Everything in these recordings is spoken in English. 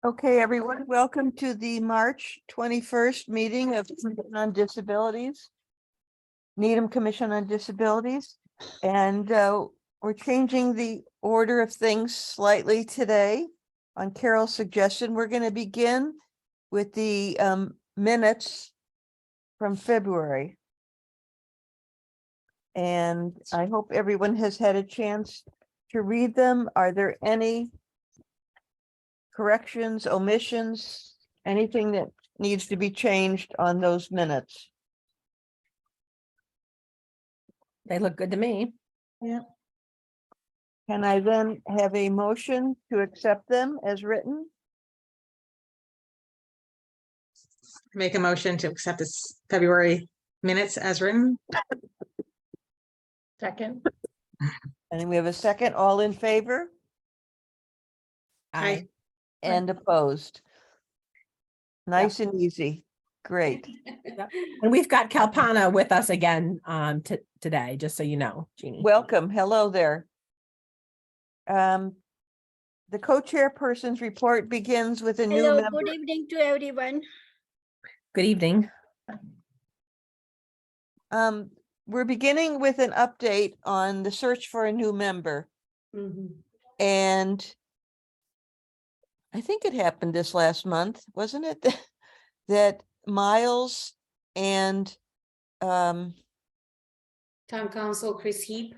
Okay, everyone, welcome to the March 21st meeting of Commission on Disabilities, Needham Commission on Disabilities. And we're changing the order of things slightly today. On Carol's suggestion, we're going to begin with the minutes from February. And I hope everyone has had a chance to read them. Are there any corrections, omissions, anything that needs to be changed on those minutes? They look good to me. Yeah. Can I then have a motion to accept them as written? Make a motion to accept this February minutes as written. Second. And then we have a second, all in favor Aye. and opposed. Nice and easy. Great. And we've got Kalpana with us again today, just so you know, Jeannie. Welcome. Hello there. The co-chairperson's report begins with a new Hello, member. good evening to everyone. Good evening. We're beginning with an update on the search for a new member. And I think it happened this last month, wasn't it? That Miles and Town Council Chris Heap.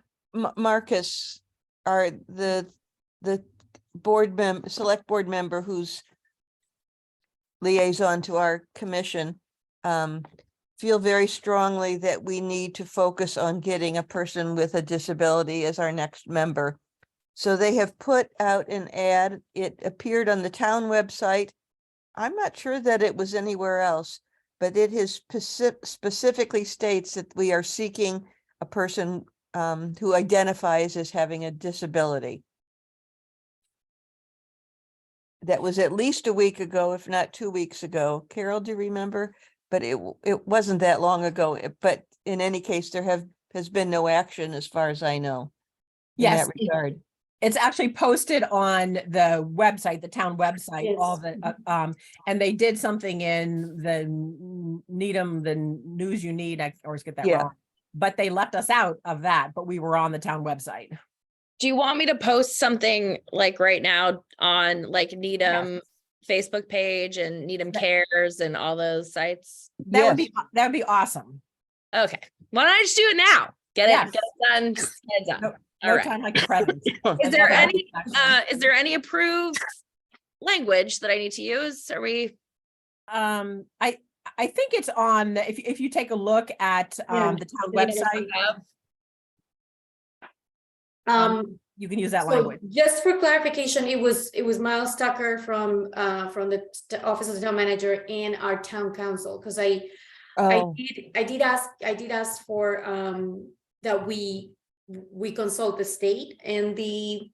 Marcus are the board member, select board member who's liaison to our commission, feel very strongly that we need to focus on getting a person with a disability as our next member. So they have put out an ad. It appeared on the town website. I'm not sure that it was anywhere else, but it has specifically states that we are seeking a person who identifies as having a disability. That was at least a week ago, if not 2 weeks ago. Carol, do you remember? But it wasn't that long ago. But in any case, there has been no action as far as I know. Yes, in that regard. It's actually posted on the website, the town website, Yes. all the and they did something in the Needham, the news you need. I always get that wrong, but they left us out of that. But we were on the town website. Do you want me to post something like right now on like Needham Facebook page and Needham Cares and all those sites? That would be awesome. Okay. Why don't I just do it now? Get it done. Get it done. No All right. time like the present. Is there any approved language that I need to use? Are we? I think it's on, if you take a look at the town website, you can use that language. Just for clarification, it was Miles Tucker from the office of the town manager and our town council, because I did ask for that we consult the state and the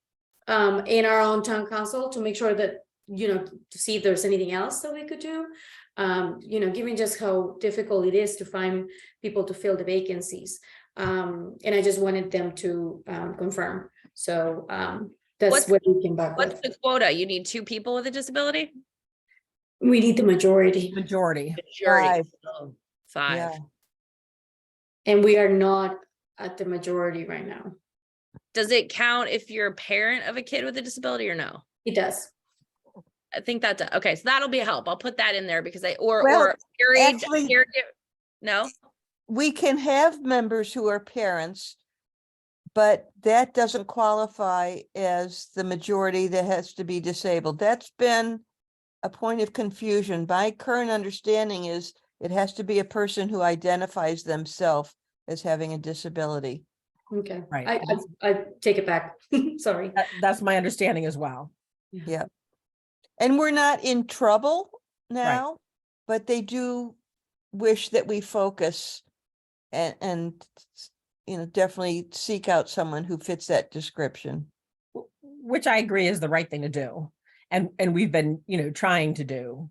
in our own town council to make sure that, to see if there's anything else that we could do, given just how difficult it is to find people to fill the vacancies, and I just wanted them to confirm. So that's what we came back with. What's the quota? You need 2 people with a disability? We need the majority. Majority. Five. Oh, 5. Yeah. And we are not at the majority right now. Does it count if you're a parent of a kid with a disability or no? It does. I think that's okay. So that'll be a help. I'll put that in there because Well, actually- no. We can have members who are parents, but that doesn't qualify as the majority that has to be disabled. That's been a point of confusion. My current understanding is it has to be a person who identifies themselves as having a disability. Okay. Right. I take it back. Sorry. That's my understanding as well. Yeah. And we're not in trouble now, but they do wish that we focus and definitely seek out someone who fits that description. Which I agree is the right thing to do. And we've been, trying to do.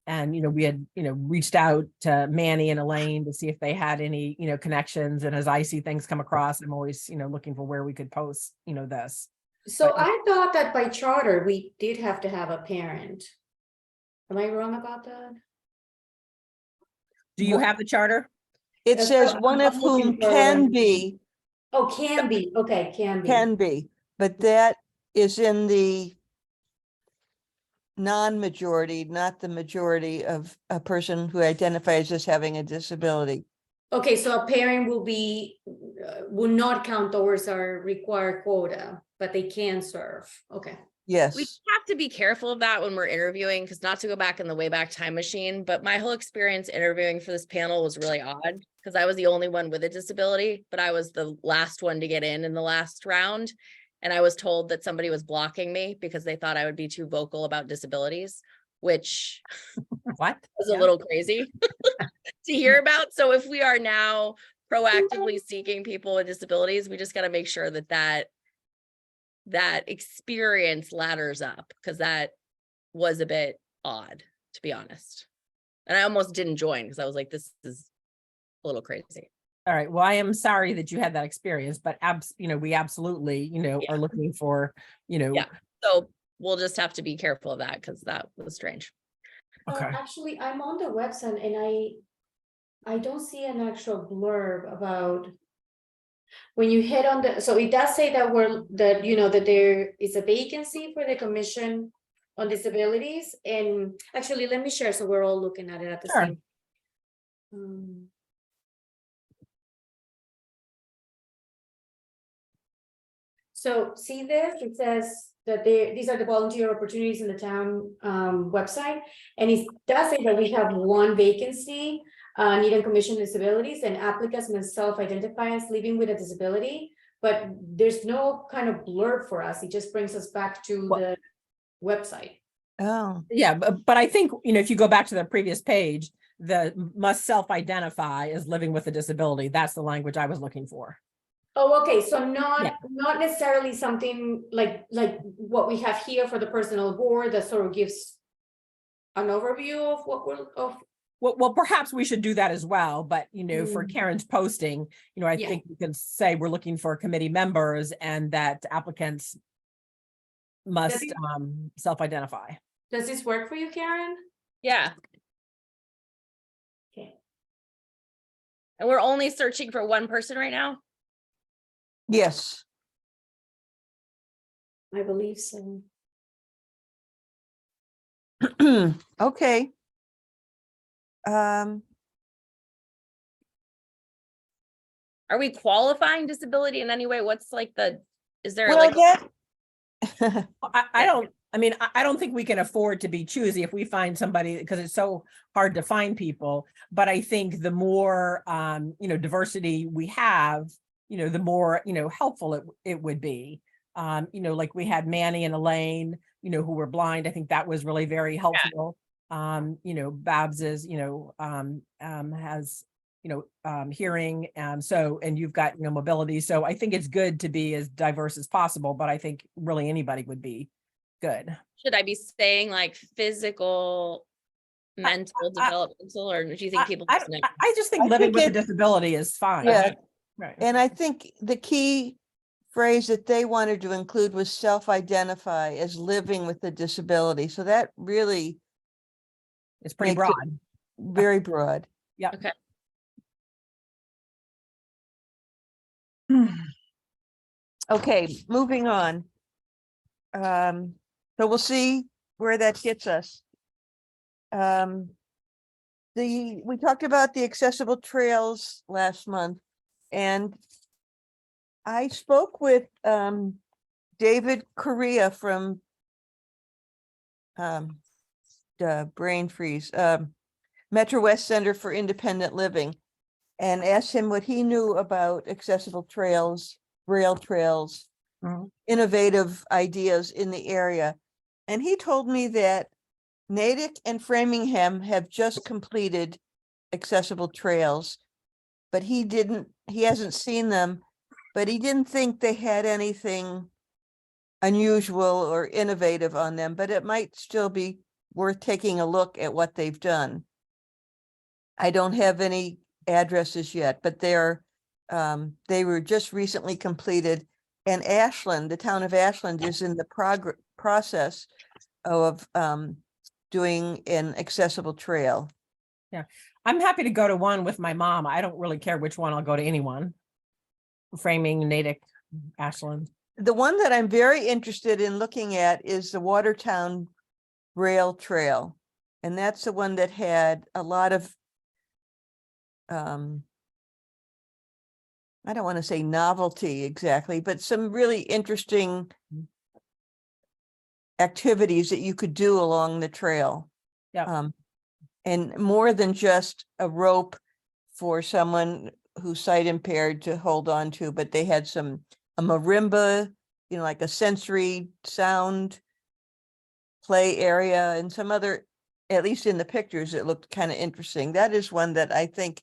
And, we had, reached out to Manny and Elaine to see if they had any, connections. And as I see things come across, I'm always, looking for where we could post, this. So But- I thought that by charter, we did have to have a parent. Am I wrong about that? Do you have the charter? It That's says what one I'm of whom looking for. can be, Oh, can be, okay, can be. but that is in the non-majority, not the majority of a person who identifies as having a disability. Okay, so a parent will be, will not count towards our required quota, but they can serve, okay. We Yes, have to be careful of that when we're interviewing, because not to go back in the Wayback Time Machine, but my whole experience interviewing for this panel was really odd because I was the only one with a disability, but I was the last one to get in the last round. And I was told that somebody was blocking me because they thought I would be too vocal about disabilities, which What? was Yeah. a little crazy to hear about. So if we are now proactively seeking people with disabilities, we just got to make sure that that experience ladders up, because that was a bit odd, to be honest. And I almost didn't join because I was like, this is a little crazy. All right. Well, I am sorry that you had that experience, but we absolutely, Yeah. are looking for, Yeah. So we'll just have to be careful of that because that was strange. Okay. Actually, I'm on the website and I don't see an actual blurb about. When you hit on the, so it does say that that there is a vacancy for the Commission on Disabilities, and actually, let me share so we're all looking at it at the Sure. same. So see this, it says that these are the volunteer opportunities in the town website. And it does say that we have one vacancy, Needham Commission Disabilities, and applicants must self-identify as living with a disability. But there's no kind of blurb for us. It just brings us back to the website. oh, Yeah, but I think, if you go back to the previous page, the must self-identify as living with a disability, that's the language I was looking for. Oh, okay, so Yeah. not necessarily something like what we have here for the personal board that sort of gives an overview of what we're of. Well, perhaps we should do that as well, but for Karen's posting, I Yeah. think we can say we're looking for committee members and that applicants must it- self-identify. Does this work for you, Karen? Yeah. Okay. And we're only searching for one person right now. yes. I believe so. Okay. Um, Are we qualifying disability in any way? What's like is there well, like, that, I don't, I don't think we can afford to be choosy if we find somebody, because it's so hard to find people. But I think the more, diversity we have, the more, helpful it would be. Like we had Manny and Elaine, who were blind. I think that was really very helpful. Babs is, has, hearing, and you've got, mobility. So I think it's good to be as diverse as possible, but I think really anybody would be good. should I be saying like physical, mental, developmental, or do you think people just know? I just think I living think with a disability is fine. Yeah. Right. and I think the key phrase that they wanted to include was self-identify as living with a disability. So that really It's pretty makes it broad. very broad. Yeah. Okay. Okay, moving on. So we'll see where that gets us. We talked about the accessible trails last month, and I spoke with David Correa from the brain freeze, Metro West Center for Independent Living, and asked him what he knew about accessible trails, rail trails, Mhm. innovative ideas in the area. And he told me that Natick and Framingham have just completed accessible trails, but he hasn't seen them, but he didn't think they had anything unusual or innovative on them, but it might still be worth taking a look at what they've done. I don't have any addresses yet, but they were just recently completed, And Ashland, the town of Ashland is in the process of doing an accessible trail. I'm happy to go to one with my mom. I don't really care which one. I'll go to anyone. Framing, Natick, Ashland. The one that I'm very interested in looking at is the Watertown Rail Trail. And that's the one that had a lot of, I don't want to say novelty exactly, but some really interesting activities that you could do along the trail. Yeah. And more than just a rope for someone who's sight impaired to hold on to, but they had a marimba, you know, like a sensory sound play area, and some other, at least in the pictures, it looked kind of interesting. That is one that I think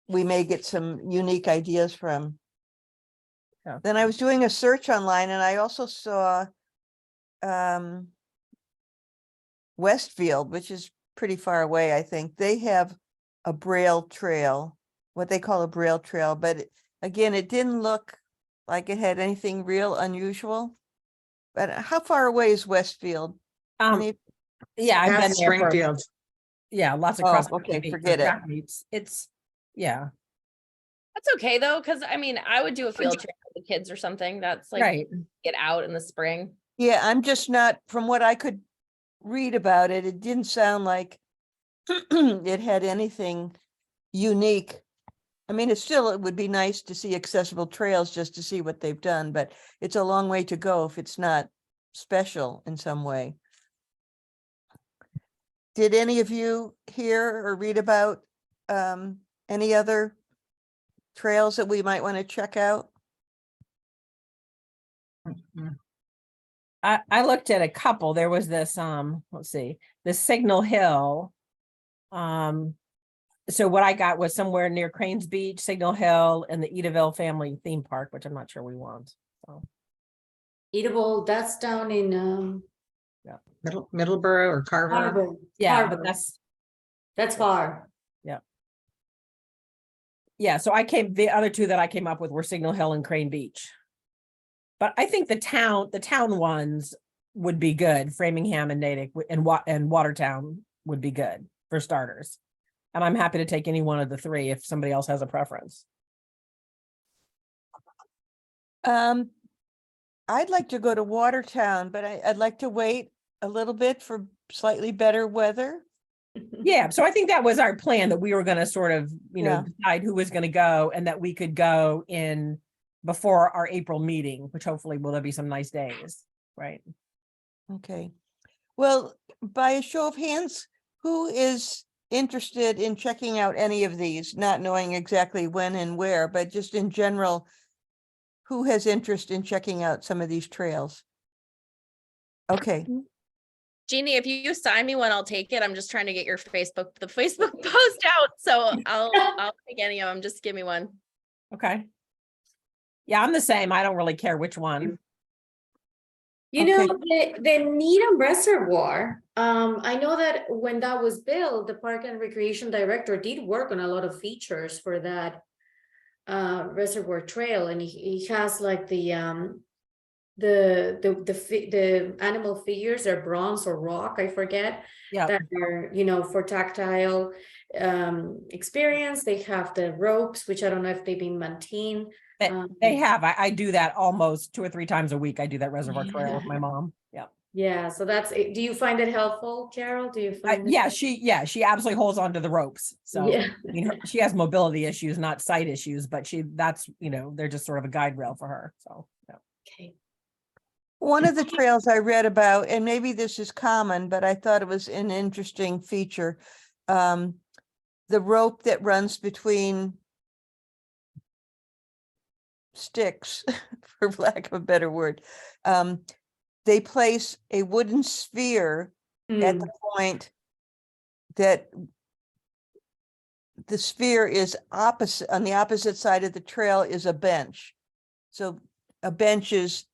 we may get some unique ideas from. Yeah. Then I was doing a search online and I also saw Westfield, which is pretty far away. I think they have a Braille trail, what they call a Braille trail, but again, it didn't look like it had anything real unusual. But how far away is Westfield? Yeah, I've been Past there for, Springfield. yeah, lots of Oh, cross. okay, country forget it. track meets. It's, yeah, That's okay though, because I mean, I would do a field trip with the kids or something. That's like right. get out in the spring. Yeah, I'm just not, from what I could read about it, it didn't sound like it had anything unique. I mean, it would be nice to see accessible trails just to see what they've done, but it's a long way to go if it's not special in some way. Did any of you hear or read about any other trails that we might want to check out? Mhm. I looked at a couple. There was this, let's see, the Signal Hill. So what I got was somewhere near Cranes Beach, Signal Hill, and the Edaville Family Theme Park, which I'm not sure we want. So Eatable, that's down in Middleborough or Carver. Harbor. yeah, Harbor. but That's far. yeah. So the other two that I came up with were Signal Hill and Crane Beach. But I think the town ones would be good. Framingham and Natick and Watertown would be good for starters. And I'm happy to take any one of the three if somebody else has a preference. I'd like to go to Watertown, but I'd like to wait a little bit for slightly better weather. Yeah, so I think that was our plan, that we were going to sort of, Yeah. decide who was going to go and that we could go in before our April meeting, which hopefully will there be some nice days, right? Okay. Well, by a show of hands, who is interested in checking out any of these, not knowing exactly when and where, but just in general, who has interest in checking out some of these trails? Okay. Jeannie, if you sign me one, I'll take it. I'm just trying to get the Facebook post out. So I'll take any of them. Just give me one. Okay. Yeah, I'm the same. I don't really care which one. You know, the Needham Reservoir, I know that when that was built, the Park and Recreation Director did work on a lot of features for that reservoir trail, and he has like the animal figures are bronze or rock, I forget, Yeah. that are, for tactile experience. They have the ropes, which I don't know if they've been maintained. They have. I do that almost 2 or 3 times a week. I do that reservoir trail with my mom. Yeah. Yeah. So do you find it helpful, Carol? Do you find Yeah, she absolutely holds on to the ropes. So Yeah. I mean, she has mobility issues, not sight issues, but that's, they're just sort of a guide rail for her. So yeah. Okay. One of the trails I read about, and maybe this is common, but I thought it was an interesting feature. The rope that runs between sticks, for lack of a better word. They place a wooden sphere at the point that the sphere is opposite, on the opposite side of the trail is a bench. So a bench is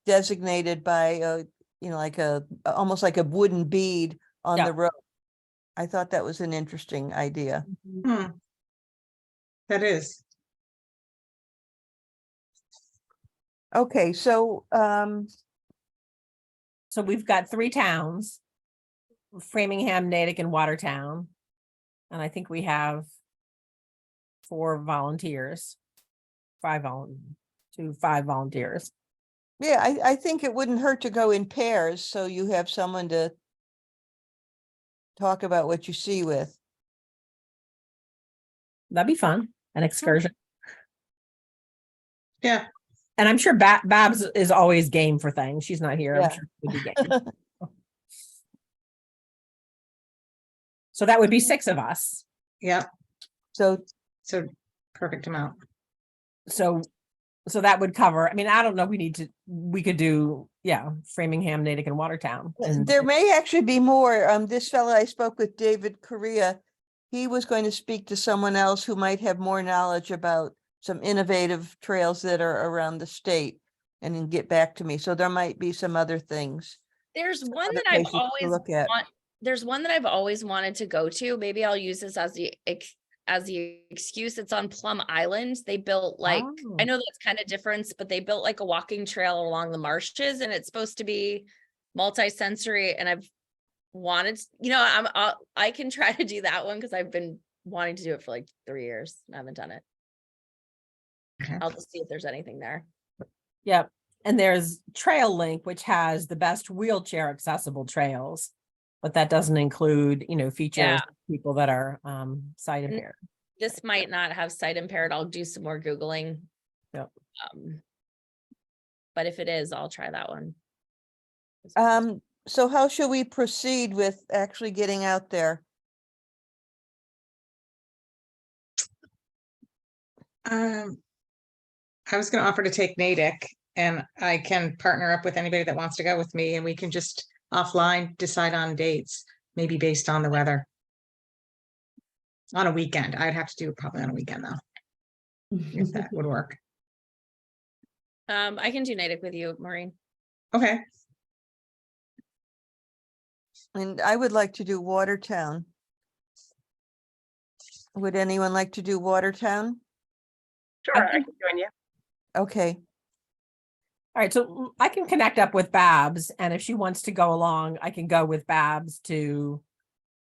designated by like almost like a wooden bead on Yeah. the rope. I thought that was an interesting idea. Hmm. That is. Okay, so, So we've got 3 towns. Framingham, Natick, and Watertown. And I think we have 4 volunteers. 5 volunteers. yeah, I think it wouldn't hurt to go in pairs, so you have someone to talk about what you see with. That'd be fun, an excursion. Yeah, And I'm sure Babs is always game for things. She's not here. I'm Yeah. sure she would be game. So that would be 6 of us. yeah, So, so perfect amount. So that would cover, I mean, I don't know, we could do, yeah, Framingham, Natick, and Watertown. And there may actually be more. This fella I spoke with, David Correa, he was going to speak to someone else who might have more knowledge about some innovative trails that are around the state and then get back to me. So there might be some other things. There's one other that I've places to always look at. there's one that I've always wanted to go to. Maybe I'll use this as the excuse. It's on Plum Island. They built like, Oh. I know that's kind of different, but they built like a walking trail along the marshes, and it's supposed to be multi-sensory. And I've wanted, I can try to do that one because I've been wanting to do it for like 3 years. I haven't done it. Okay. I'll just see if there's anything there. Yep. And there's Trail Link, which has the best wheelchair accessible trails. But that doesn't include, features Yeah. for people that are sight impaired. This might not have sight impaired. I'll do some more Googling. Yep. But if it is, I'll try that one. So how should we proceed with actually getting out there? I was gonna offer to take Natick, and I can partner up with anybody that wants to go with me, and we can just offline decide on dates, maybe based on the weather. On a weekend, I'd have to do it probably on a weekend though, if that would work. I can do Natick with you, Maureen. Okay, And I would like to do Watertown. Would anyone like to do Watertown? Sure, I can join you. Okay, All right, so I can connect up with Babs, and if she wants to go along, I can go with Babs to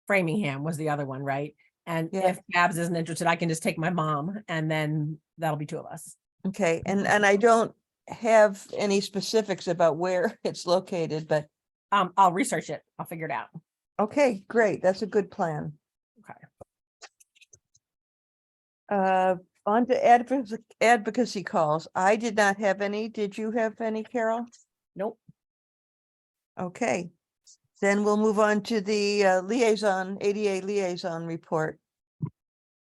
Framingham was the other one, right? And Yeah. if Babs isn't interested, I can just take my mom, and then that'll be 2 of us. okay, and I don't have any specifics about where it's located, but I'll research it. I'll figure it out. okay, great, that's a good plan. Okay. On to advocacy calls. I did not have any. Did you have any, Carol? Nope. Okay, then we'll move on to the ADA liaison report.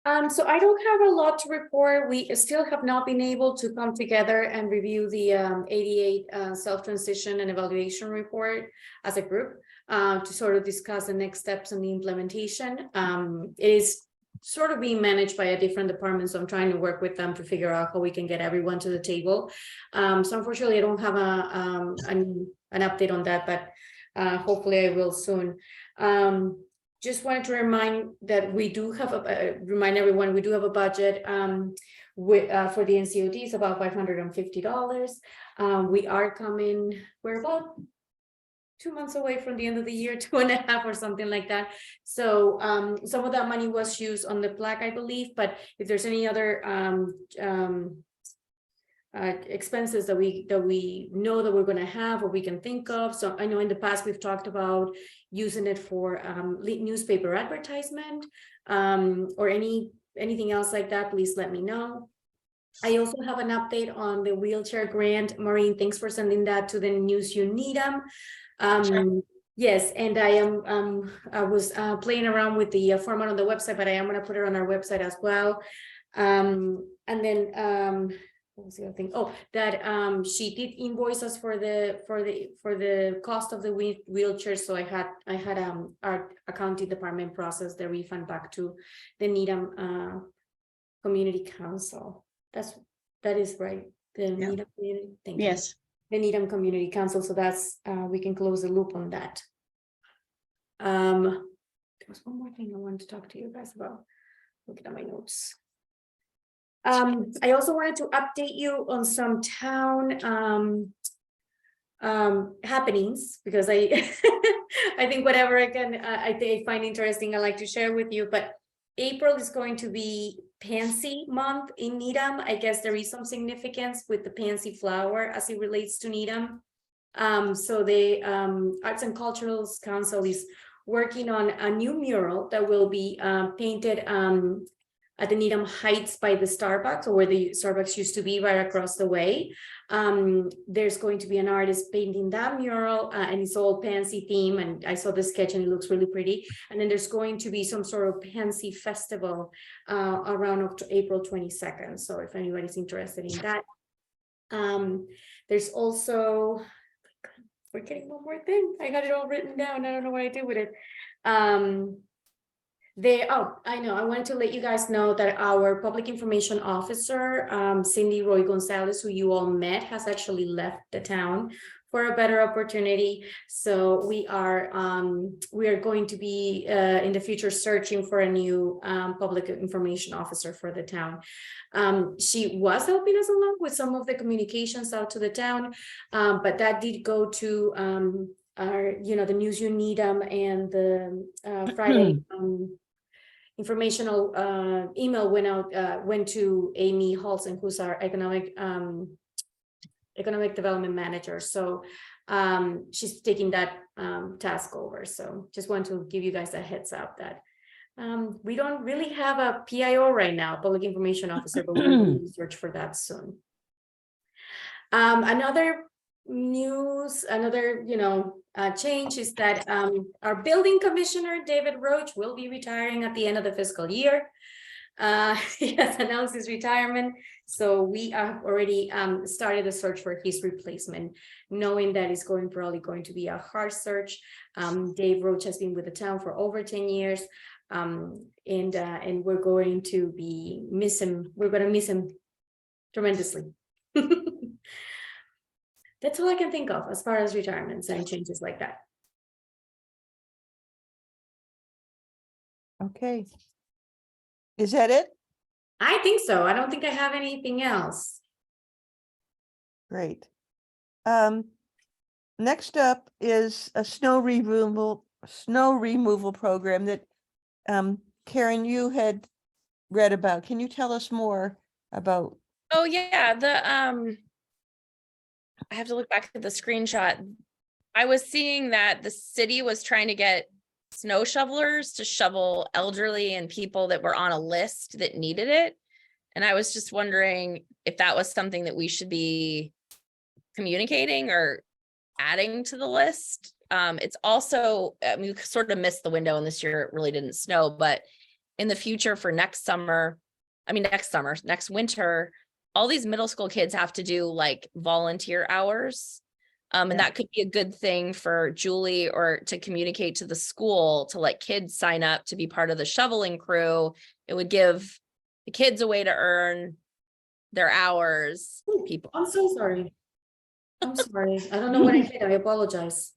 So I don't have a lot to report. We still have not been able to come together and review the ADA self-transition and evaluation report as a group to sort of discuss the next steps in the implementation. It is sort of being managed by a different department, so I'm trying to work with them to figure out how we can get everyone to the table. So unfortunately, I don't have an update on that, but hopefully I will soon. Just wanted to remind that we do have remind everyone we do have a budget for the NCODs about $550. We're about 2 months away from the end of the year, 2.5 or something like that. So some of that money was used on the plaque, I believe, but if there's any other expenses that we know that we're going to have or we can think of. So I know in the past we've talked about using it for newspaper advertisement or anything else like that. Please let me know. I also have an update on the wheelchair grant. Maureen, thanks for sending that to the news you need them. Sure. Yes, and I was playing around with the format on the website, but I am going to put it on our website as well. And then what was the other thing? Oh, that she did invoice us for the cost of the wheelchair. So I had our accounting department process the refund back to the Needham Community Council. That is right. The Needham Community. Thank you. yes, The Needham Community Council. So that's we can close the loop on that. There was one more thing I wanted to talk to you guys about. Looking at my notes. I also wanted to update you on some town happenings, because I I think whatever I can I find interesting, I like to share with you. But April is going to be Pansy Month in Needham. I guess there is some significance with the pansy flower as it relates to Needham. So the Arts and Culturals Council is working on a new mural that will be painted at the Needham Heights by the Starbucks, or where the Starbucks used to be, right across the way. There's going to be an artist painting that mural, and it's all pansy theme. And I saw the sketch and it looks really pretty. And then there's going to be some sort of pansy festival around April 22nd. So if anybody's interested in that. There's also, forgetting one more thing. I got it all written down. I don't know what I did with it. I know, I wanted to let you guys know that our public information officer, Cindy Roy Gonzalez, who you all met, has actually left the town for a better opportunity. So we are going to be in the future searching for a new public information officer for the town. She was helping us along with some of the communications out to the town, but that did go to our, the News You Needham and the Friday informational email went to Amy Halson, who's our economic development manager. So she's taking that task over. So just want to give you guys a heads up that we don't really have a PIO right now, public information officer, but we're going to search for that soon. Another news, change is that our building commissioner, David Roach, will be retiring at the end of the fiscal year. He has announced his retirement, so we have already started a search for his replacement, knowing that it's probably going to be a hard search. Dave Roach has been with the town for over 10 years, and we're going to miss him. We're going to miss him tremendously. That's all I can think of as far as retirements and changes like that. Okay. Is that it? I think so. I don't think I have anything else. Great. Next up is a snow removal program that Karen, you had read about. Can you tell us more about? Oh yeah, I have to look back at the screenshot. I was seeing that the city was trying to get snow shovelers to shovel elderly and people that were on a list that needed it. And I was just wondering if that was something that we should be communicating or adding to the list. It's also, we sort of missed the window, and this year it really didn't snow, but in the future for next winter, all these middle school kids have to do like volunteer hours. And that could be a good thing for Julie, or to communicate to the school to let kids sign up to be part of the shoveling crew. It would give the kids a way to earn their hours. Ooh, People. I'm so sorry. I'm sorry. I don't know what I did. I apologize.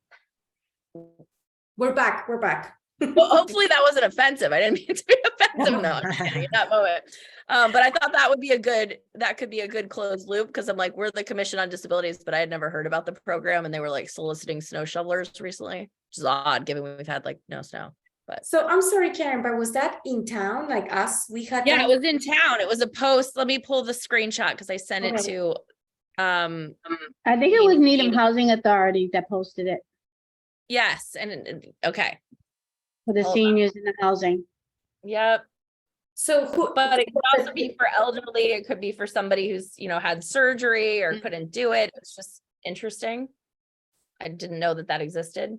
We're back. Well, hopefully that wasn't offensive. I didn't mean to be offensive. No, I'm just kidding. In that moment. But I thought that could be a good closed loop, because I'm like, we're the Commission on Disabilities, but I had never heard about the program, and they were like soliciting snow shovelers recently, which is odd given we've had like no snow. But So I'm sorry, Karen, but was that in town? Like us? We had yeah, that? it was in town. It was a post. Let me pull the screenshot because I sent it Okay. to I think it was Needham Housing Authority that posted it yes, and okay. for the Hold on. seniors in the housing. Yep. So who? But it could also be for elderly. It could be for somebody who's, had surgery or couldn't do it. It's just interesting. I didn't know that existed.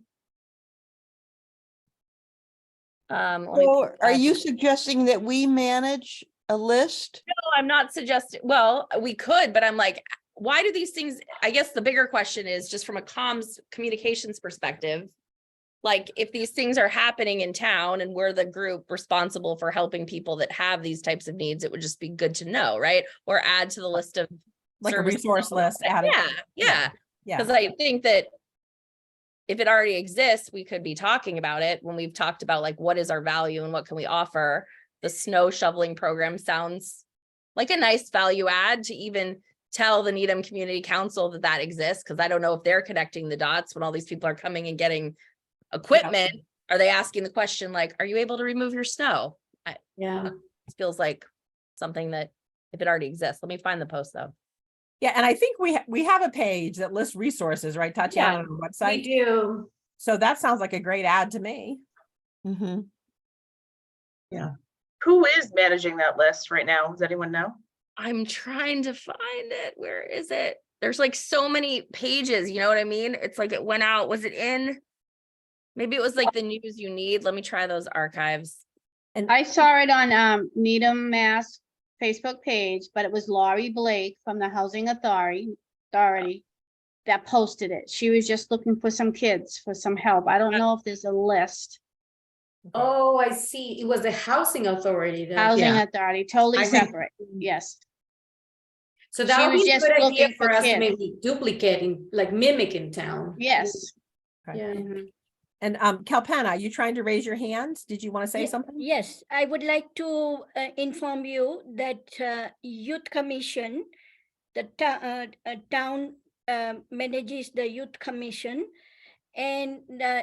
Let me So put are that- you suggesting that we manage a list? No, I'm not suggesting, well, we could, but I'm like, why do these things, I guess the bigger question is just from a communications perspective, like if these things are happening in town and we're the group responsible for helping people that have these types of needs, it would just be good to know, right? Or add to the list of Like a services. resource list. added. Yeah. Yeah. Because I think that if it already exists, we could be talking about it when we've talked about like, what is our value and what can we offer? The snow shoveling program sounds like a nice value add to even tell the Needham Community Council that that exists, because I don't know if they're connecting the dots when all these people are coming and getting equipment. Are they asking the question like, are you able to remove your snow? Yeah. It feels like something that if it already exists. Let me find the post though. Yeah, and I think we have a page that lists resources, right, Tatiana, on our We website? do. So that sounds like a great ad to me. Mhm. Who is managing that list right now? Does anyone know? I'm trying to find it. Where is it? There's like so many pages, you know what I mean? It's like it went out. Was it in? Maybe it was like the news you need. Let me try those archives. And I saw it on Needham Mass Facebook page, but it was Laurie Blake from the Housing Authority that posted it. She was just looking for some kids for some help. I don't know if there's a list. Oh, I see. It was the housing authority. Housing Yeah. Authority, totally I think- separate. Yes. So She that would was be a just good idea looking for for us to kids. maybe duplicate in, like mimic in town. Yes. Okay. Yeah. Mhm. And Kalpana, are you trying to raise your hand? Did you want to say Ye- something? Yes, I would like to inform you that Youth Commission, the town manages the Youth Commission, and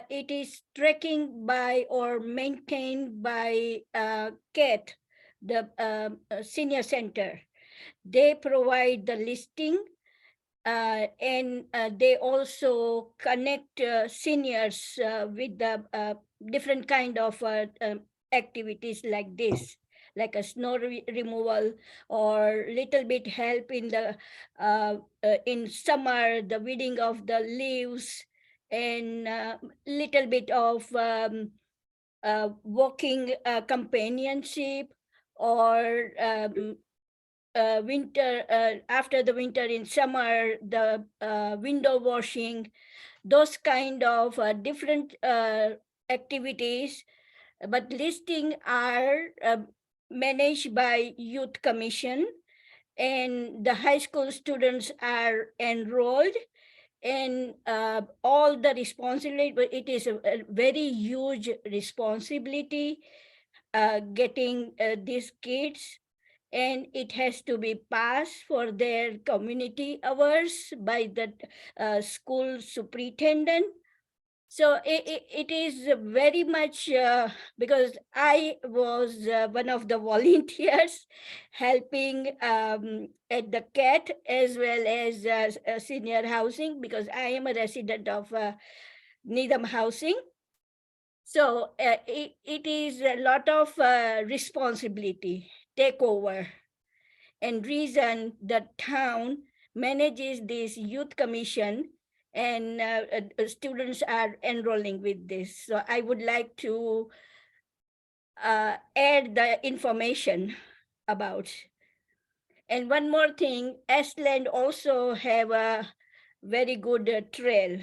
it is tracking by or maintained by CAT, the senior center. They provide the listing, and they also connect seniors with the different kind of activities like this, like a snow removal or little bit help in the in summer, the weeding of the leaves, and little bit of walking companionship, or winter, after the winter in summer, the window washing, those kind of different activities, but listing are managed by Youth Commission, and the high school students are enrolled, and all the responsibility, but it is a very huge responsibility getting these kids, and it has to be passed for their community hours by the school superintendent. So it is very much because I was one of the volunteers helping at the CAT as well as senior housing, because I am a resident of Needham Housing. So it is a lot of responsibility take over, and reason the town manages this youth commission, and students are enrolling with this. So I would like to add the information about. And one more thing, Estland also have a very good trail,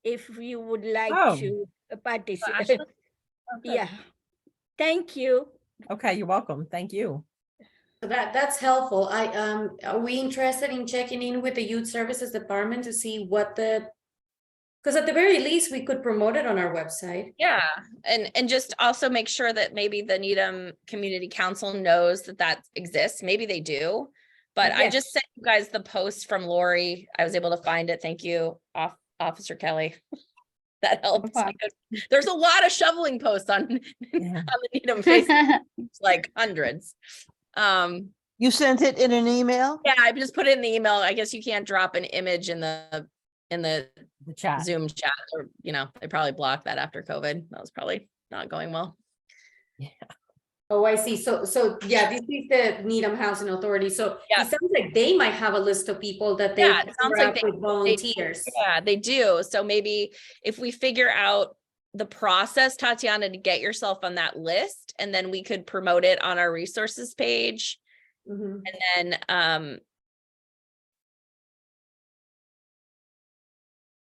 if you would like Oh. to participate. Ashland? Yeah, thank you. Okay, you're welcome. Thank you. So that's helpful. Are we interested in checking in with the Youth Services Department to see what because at the very least, we could promote it on our website. Yeah, and just also make sure that maybe the Needham Community Council knows that that exists. Maybe they do. But I just Yes. sent you guys the post from Lori. I was able to find it. Thank you, Officer Kelly. That helps. problem. There's a lot of shoveling posts on Yeah. on the Needham Facebook, like hundreds. You sent it in an email? Yeah, I just put it in the email. I guess you can't drop an image in the The chat. Zoom chat, or they probably blocked that after COVID. That was probably not going well. Oh, I see. So yeah, this is the Needham Housing Authority. So Yeah. it sounds like they might have a list of people that they Yeah, it sounds pair like up with volunteers. Yeah, they do. So maybe if we figure out the process, Tatiana, to get yourself on that list, and then we could promote it on our resources page. Mhm. And then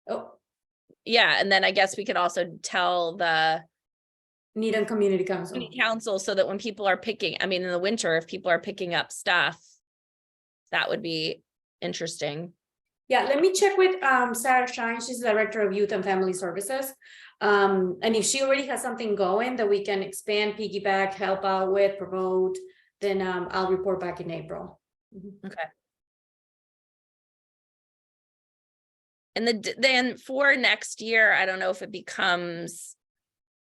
Oh, yeah, and then I guess we could also tell the Needham Community Council. community council, so that when people are picking, I mean, in the winter, if people are picking up stuff, that would be interesting. Yeah, let me check with Sarah Shine. She's the Director of Youth and Family Services. And if she already has something going that we can expand, piggyback, help out with, promote, then I'll report back in April. Okay. And then for next year, I don't know if it becomes,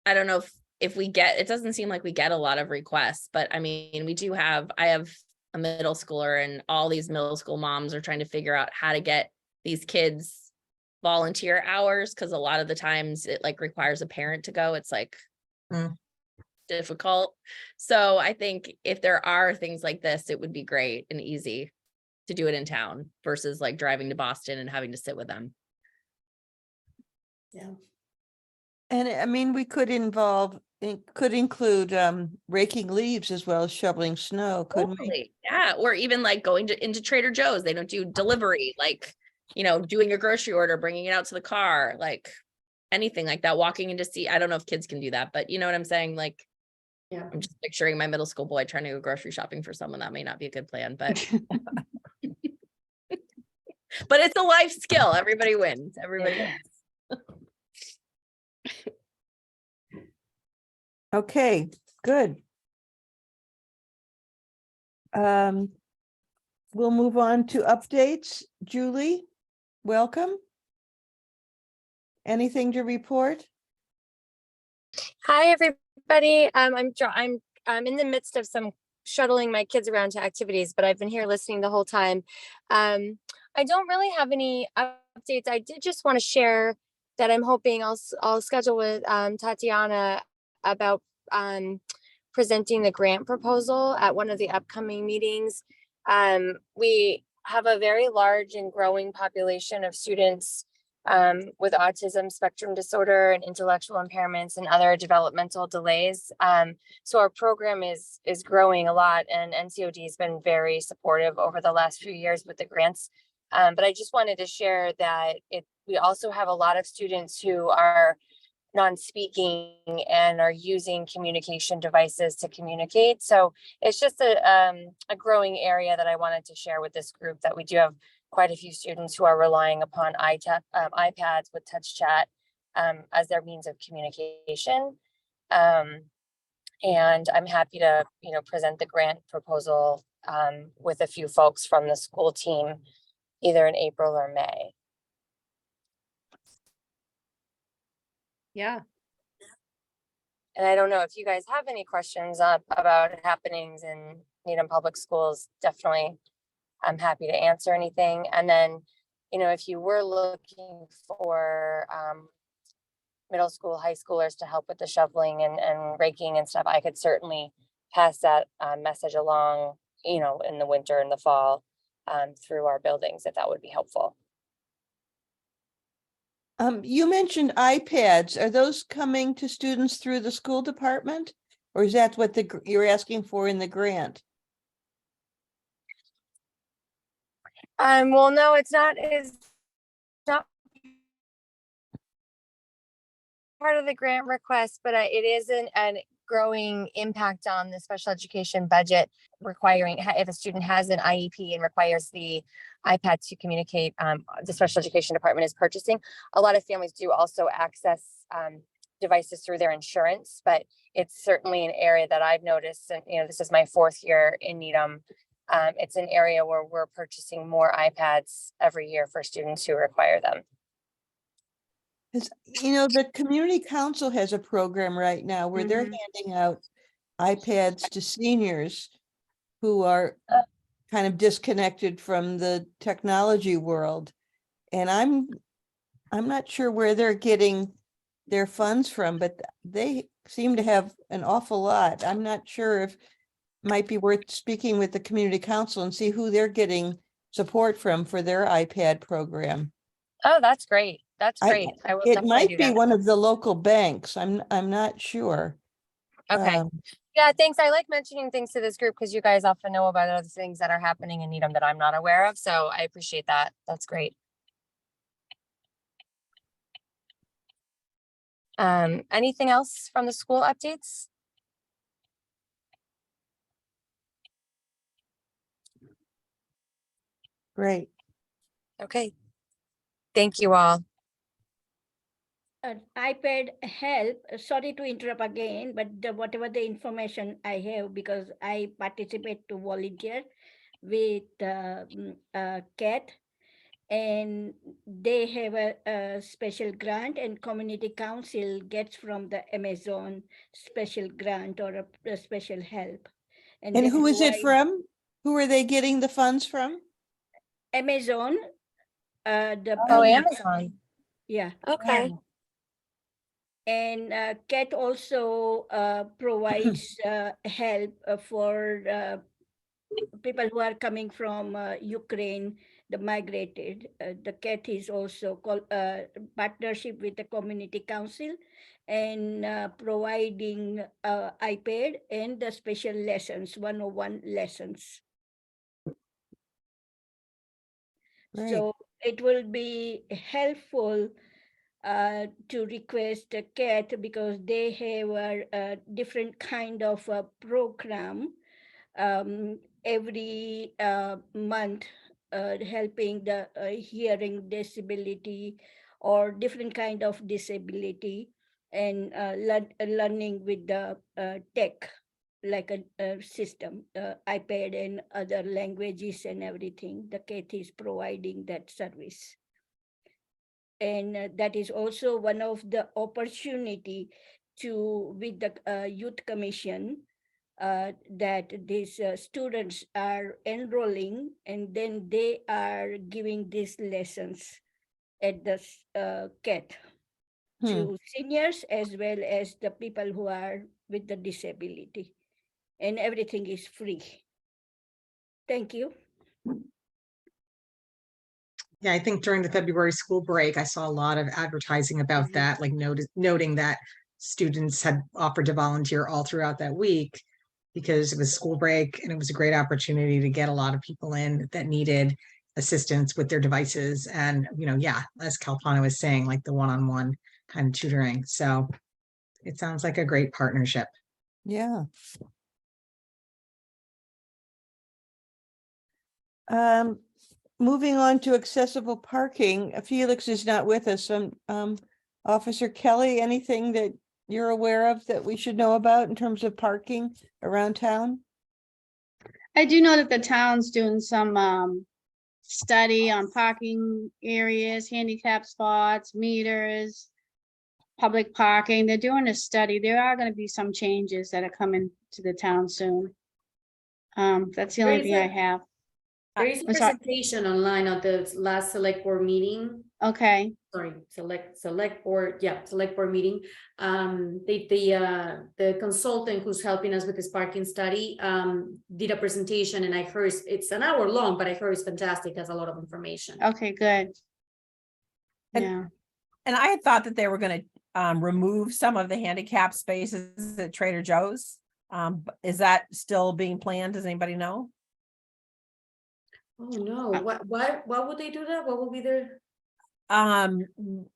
I don't know if we get, it doesn't seem like we get a lot of requests, but I mean, I have a middle schooler, and all these middle school moms are trying to figure out how to get these kids volunteer hours, because a lot of the times it like requires a parent to go. It's like difficult. So I think if there are things like this, it would be great and easy to do it in town versus like driving to Boston and having to sit with them. Yeah. And I mean, we could could include raking leaves as well as shoveling snow, couldn't we? Totally. Yeah, or even like going into Trader Joe's. They don't do delivery, like, doing a grocery order, bringing it out to the car, like anything like that, walking in to see. I don't know if kids can do that, but you know what I'm saying? Like, Yeah. I'm just picturing my middle school boy trying to go grocery shopping for someone. That may not be a good plan, but but it's a life skill. Everybody wins. Everybody wins. Okay, good. We'll move on to updates. Julie, welcome. Anything to report? Hi, everybody. I'm in the midst of some shuttling my kids around to activities, but I've been here listening the whole time. I don't really have any updates. I did just want to share that I'm hoping I'll schedule with Tatiana about presenting the grant proposal at one of the upcoming meetings. We have a very large and growing population of students with autism spectrum disorder and intellectual impairments and other developmental delays. So our program is growing a lot, and NCOD has been very supportive over the last few years with the grants. But I just wanted to share that we also have a lot of students who are non-speaking and are using communication devices to communicate. So it's just a growing area that I wanted to share with this group, that we do have quite a few students who are relying upon iPads with touch chat as their means of communication. And I'm happy to, present the grant proposal with a few folks from the school team, either in April or May. Yeah. And I don't know if you guys have any questions about happenings in Needham Public Schools. Definitely, I'm happy to answer anything. And then, if you were looking for middle school, high schoolers to help with the shoveling and raking and stuff, I could certainly pass that message along, in the winter and the fall through our buildings, if that would be helpful. You mentioned iPads. Are those coming to students through the school department? Or is that what you're asking for in the grant? Well, no, it's not part of the grant request, but it is a growing impact on the special education budget, requiring if a student has an IEP and requires the iPad to communicate, the special education department is purchasing. A lot of families do also access devices through their insurance, but it's certainly an area that I've noticed, and this is my 4th year in Needham. It's an area where we're purchasing more iPads every year for students who require them. The community council has a program right now where they're handing out iPads to seniors who are kind of disconnected from the technology world. And I'm not sure where they're getting their funds from, but they seem to have an awful lot. I'm not sure if it might be worth speaking with the community council and see who they're getting support from for their iPad program. Oh, that's great. That's great. I will It definitely might do be that. one of the local banks. I'm not sure. Okay. Yeah, thanks. I like mentioning things to this group because you guys often know about other things that are happening in Needham that I'm not aware of. So I appreciate that. That's great. Anything else from the school updates? Great. Okay. Thank you all. iPad help, sorry to interrupt again, but whatever the information I have, because I participate to volunteer, with CAT, and they have a special grant, and community council gets from the Amazon special grant or a special help. And they who is it provide- from? Who are they getting the funds from? Amazon, the Oh, public- Amazon. yeah. Okay. And CAT also provides help for people who are coming from Ukraine, the migrated. The CAT is also called partnership with the community council and providing iPad and the special lessons, 101 lessons. Great. So it will be helpful to request a CAT because they have a different kind of a program every month, helping the hearing disability or different kind of disability, and learning with the tech, like a system, iPad and other languages and everything. The CAT is providing that service. And that is also one of the opportunity to, with the youth commission, that these students are enrolling, and then they are giving these lessons at the CAT to seniors as well as the people who are with the disability, and everything is free. Thank you. Yeah, I think during the February school break, I saw a lot of advertising about that, like noting that students had offered to volunteer all throughout that week because it was school break, and it was a great opportunity to get a lot of people in that needed assistance with their devices. And, yeah, as Kalpana was saying, like the one-on-one kind of tutoring. So it sounds like a great partnership. Yeah. Moving on to accessible parking, Felix is not with us. Officer Kelly, anything that you're aware of that we should know about in terms of parking around town? I do know that the town's doing some study on parking areas, handicap spots, meters, public parking. They're doing a study. There are going to be some changes that are coming to the town soon. That's the only thing I have. There is a I'm sorry. presentation online at the last select board meeting. Okay, Sorry, select board meeting. The consultant who's helping us with this parking study did a presentation, and I heard it's an hour long, but I heard it's fantastic. It has a lot of information. okay, good. And- Yeah. And I had thought that they were going to remove some of the handicap spaces at Trader Joe's. Is that still being planned? Does anybody know? Oh no, why would they do that? What will be there?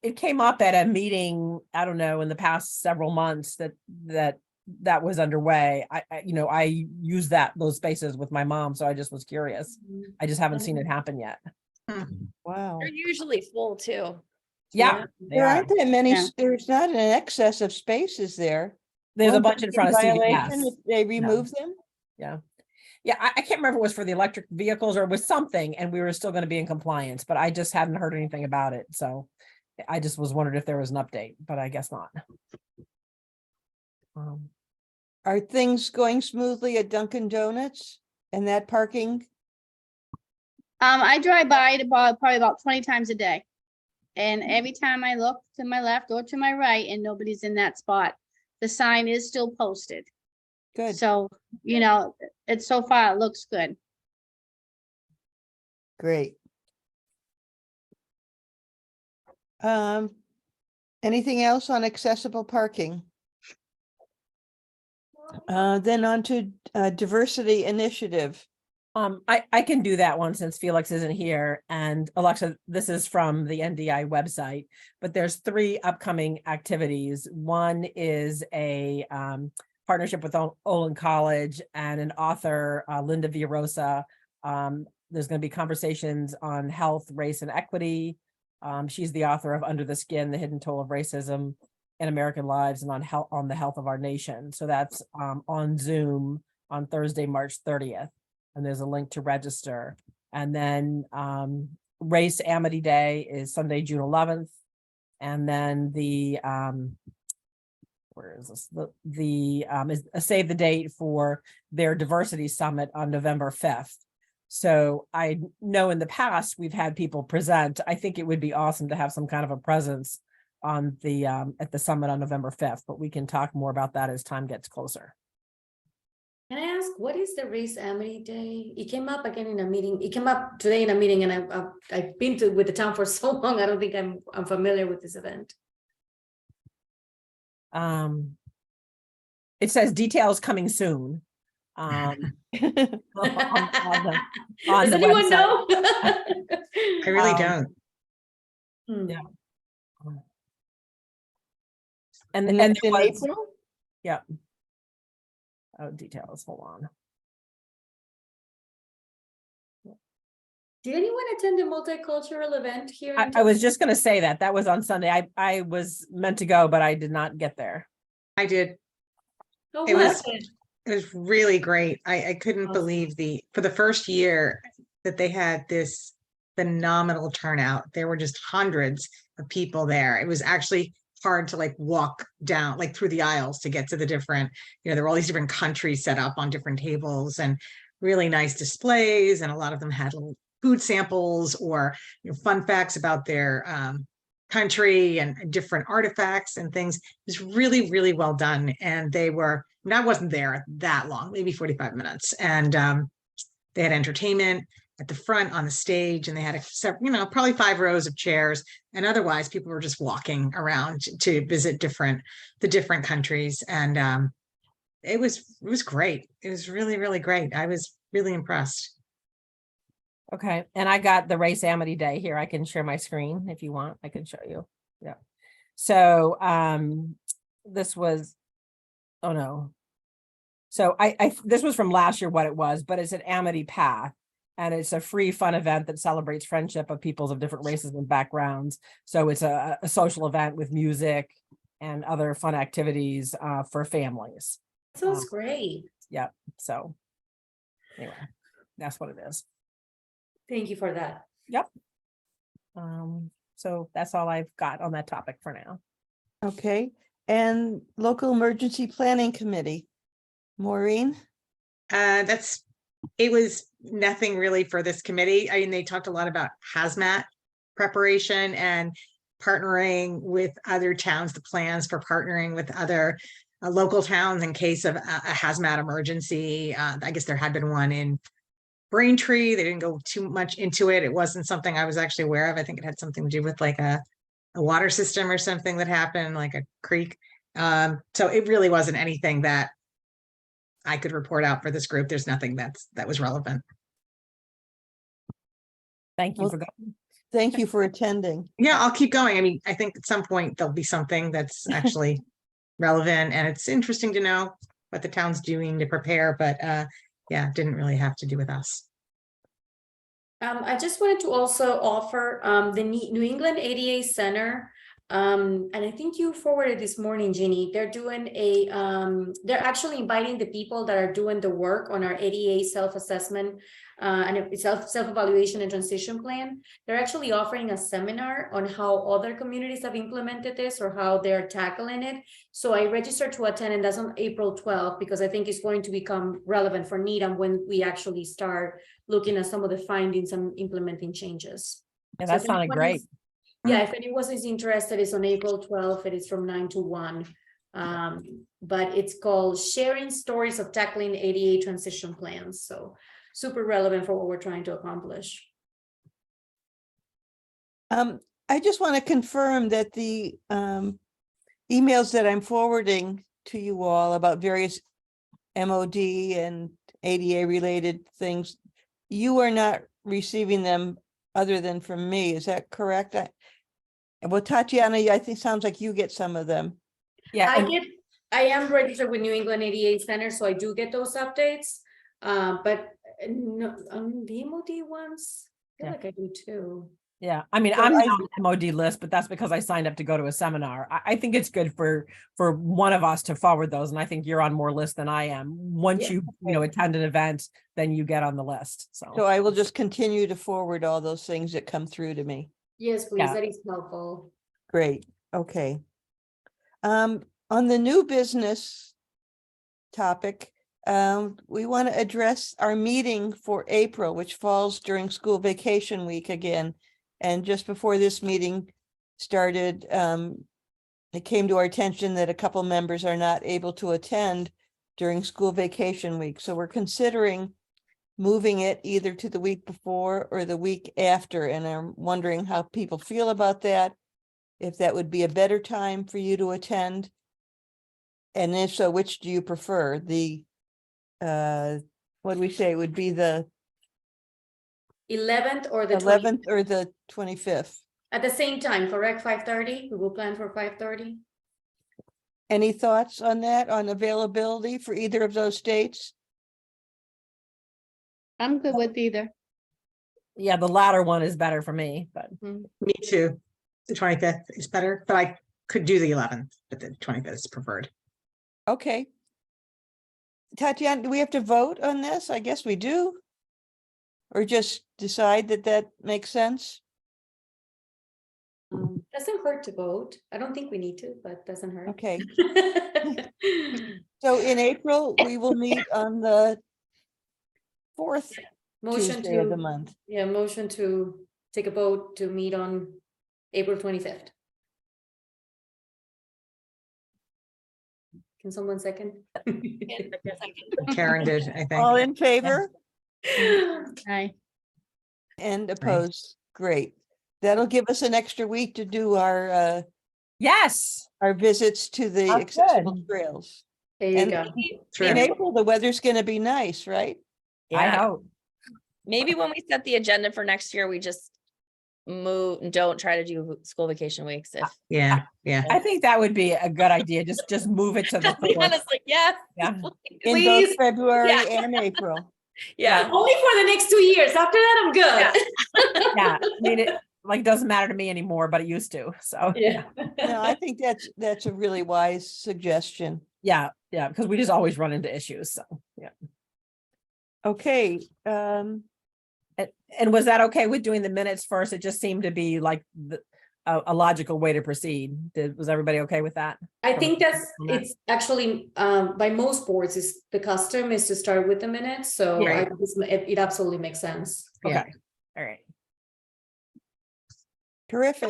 It came up at a meeting, I don't know, in the past several months that was underway. I use those spaces with my mom, so I just was curious. I just haven't seen it happen yet. Wow. They're usually full too. Yeah, they There are. aren't that many, Yeah. there's not an excess of spaces there. There's a Won't bunch they in be front of violation CVS. if they remove them? Yeah, I can't remember if it was for the electric vehicles or it was something, and we were still going to be in compliance, but I just hadn't heard anything about it. So I just was wondering if there was an update, but I guess not. Are things going smoothly at Dunkin' Donuts and that parking? I drive by it probably about 20 times a day. And every time I look to my left or to my right and nobody's in that spot, the sign is still posted. Good, So, it's so far, it looks good. great. Anything else on accessible parking? Then on to diversity initiative. I can do that one since Felix isn't here. And Alexa, this is from the NDI website, but there's 3 upcoming activities. One is a partnership with Olin College and an author, Linda Villarosa. There's going to be conversations on health, race, and equity. She's the author of Under the Skin, The Hidden Toll of Racism in American Lives, and on the health of our nation. So that's on Zoom on Thursday, March 30th. and there's a link to register. And then Race Amity Day is Sunday, June 11th. And then the where is this? The is a save the date for their diversity summit on November 5th. So I know in the past we've had people present. I think it would be awesome to have some kind of a presence on the at the summit on November 5th, but we can talk more about that as time gets closer. Can I ask, what is the Race Amity Day? It came up again in a meeting. It came up today in a meeting, and I've been with the town for so long. I don't think I'm familiar with this event. It says details coming soon. On the Does anyone website. know? I really don't. Yeah. And And that's there in was, April? yeah. Oh, details, hold on. Did anyone attend the multicultural event here? in I was town? just gonna say that was on Sunday. I was meant to go, but I did not get there. I did. How it was- it? It was really great. I couldn't Awesome. believe for the first year that they had this phenomenal turnout. There were just hundreds of people there. It was actually hard to like walk down like through the aisles to get to the different, there were all these different countries set up on different tables and really nice displays. And a lot of them had little food samples or fun facts about their country and different artifacts and things. It was really, really well done. And I wasn't there that long, maybe 45 minutes. And they had entertainment at the front on the stage, and they had probably 5 rows of chairs. And otherwise, people were just walking around to visit the different countries. And it was great. It was really, really great. I was really impressed. Okay, and I got the Race Amity Day here. I can share my screen if you want. I can show you. Yeah. So this was, oh no. So this was from last year what it was, but it's an Amity Path. And it's a free fun event that celebrates friendship of peoples of different races and backgrounds. So it's a social event with music and other fun activities for families. Sounds great. Yeah. So anyway, that's what it is. Thank you for that. Yep. So that's all I've got on that topic for now. Okay, and local emergency planning committee. Maureen? It was nothing really for this committee. I mean, they talked a lot about hazmat preparation and partnering with other towns, the plans for partnering with other local towns in case of a hazmat emergency. I guess there had been one in Braintree. They didn't go too much into it. It wasn't something I was actually aware of. I think it had something to do with like a water system or something that happened, like a creek. So it really wasn't anything that I could report out for this group. There's nothing that was relevant. Thank you Well, for going. Thank you for attending. Yeah, I'll keep going. I mean, I think at some point there'll be something that's actually relevant, and it's interesting to know what the town's doing to prepare, but yeah, it didn't really have to do with us. I just wanted to also offer the New England ADA Center. And I think you forwarded this morning, Ginny. They're doing they're actually inviting the people that are doing the work on our ADA self-assessment and self-evaluation and transition plan. They're actually offering a seminar on how other communities have implemented this or how they're tackling it. So I registered to attend, and that's on April 12th, because I think it's going to become relevant for Needham when we actually start looking at some of the findings and implementing changes. Yeah, So that if sounded anyone great. Yeah, if anyone is interested, it's on April 12th. It is from 9 to 1. But it's called Sharing Stories of Tackling ADA Transition Plans. So super relevant for what we're trying to accomplish. I just want to confirm that the emails that I'm forwarding to you all about various MOD and ADA related things, you are not receiving them other than from me. Is that correct? Well, Tatiana, I think sounds like you get some of them. Yeah. I am registered with New England ADA Center, so I do get those updates. But no, the MOD ones, I feel like I do too. Yeah, I mean, So I'm I- not on the MOD list, but that's because I signed up to go to a seminar. I think it's good for one of us to forward those, and I think you're on more lists than I am. Once Yeah. you attend an event, then you get on the list, So I will just continue to forward all those things that come through to me. Yes, please, Yeah. that is helpful. Great, okay. On the new business topic, we want to address our meeting for April, which falls during school vacation week again. And just before this meeting started, it came to our attention that a couple members are not able to attend during school vacation week. So we're considering moving it either to the week before or the week after. And I'm wondering how people feel about that. If that would be a better time for you to attend. And if so, which do you prefer? The, what do we say, would be the 11th or the 11th or the 25th? at the same time, correct? 5:30. We will plan for 5:30. Any thoughts on that, on availability for either of those dates? I'm good with either. yeah, the latter one is better for me, but Me too. The 25th is better, but I could do the 11th, but the 25th is preferred. Okay. Tatiana, do we have to vote on this? I guess we do. Or just decide that that makes sense? Doesn't hurt to vote. I don't think we need to, but doesn't hurt. Okay, so in April, we will meet on the 4th Motion Tuesday of the to, month. yeah, motion to take a vote to meet on April 25th. Can someone second? Karen did, I All think. in favor Aye. and opposed? Great. That'll give us an extra week to do our yes, visits to the That's accessible good. trails. There you And go. in True. April, the weather's gonna be nice, right? I Yeah, hope. maybe when we set the agenda for next year, we just don't try to do school vacation weeks if. Yeah, yeah. I think that would be a good idea. Just move it to the To be 4th. honest, like, yes. Yeah. In both Please. February Yeah. and April. Yeah, Only for the next 2 years. After that, I'm good. Yeah, I mean, it like doesn't matter to me anymore, but it used to. So Yeah. No, I think that's a really wise suggestion. yeah, because we just always run into issues. So yeah. Okay, And was that okay with doing the minutes first? It just seemed to be like a logical way to proceed. Was everybody okay with that? I think Comment? it's actually, by most boards, is the custom is to start with the minutes, so Yeah. it absolutely makes sense. Yeah. Okay, all right. terrific.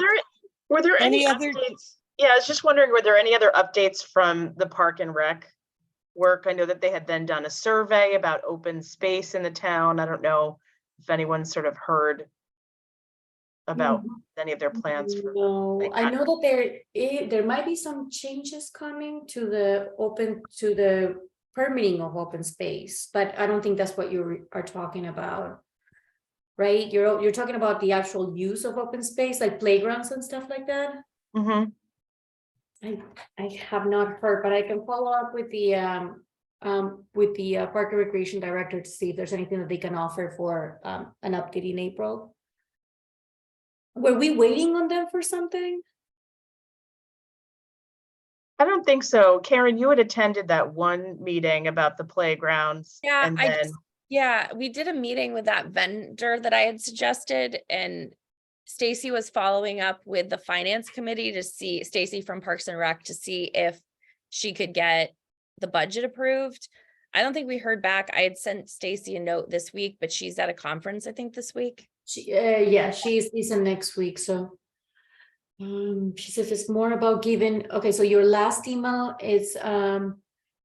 Were there any Any other- updates? Yeah, I was just wondering, were there any other updates from the Park and Rec work? I know that they had then done a survey about open space in the town. I don't know if anyone sort of heard about any of their plans for. No, I know that there might be some changes coming to the permitting of open space, but I don't think that's what you are talking about. Right? You're talking about the actual use of open space, like playgrounds and stuff like that? Mhm. I have not heard, but I can follow up with the Park and Recreation Director to see if there's anything that they can offer for an update in April. Were we waiting on them for something? I don't think so. Karen, you had attended that one meeting about the playgrounds. Yeah, and I then just, yeah, we did a meeting with that vendor that I had suggested, and Stacy was following up with the finance committee to see, Stacy from Parks and Rec, to see if she could get the budget approved. I don't think we heard back. I had sent Stacy a note this week, but she's at a conference, I think, this week. Yeah, she's in next week, so. She says it's more about giving, okay, so your last email is,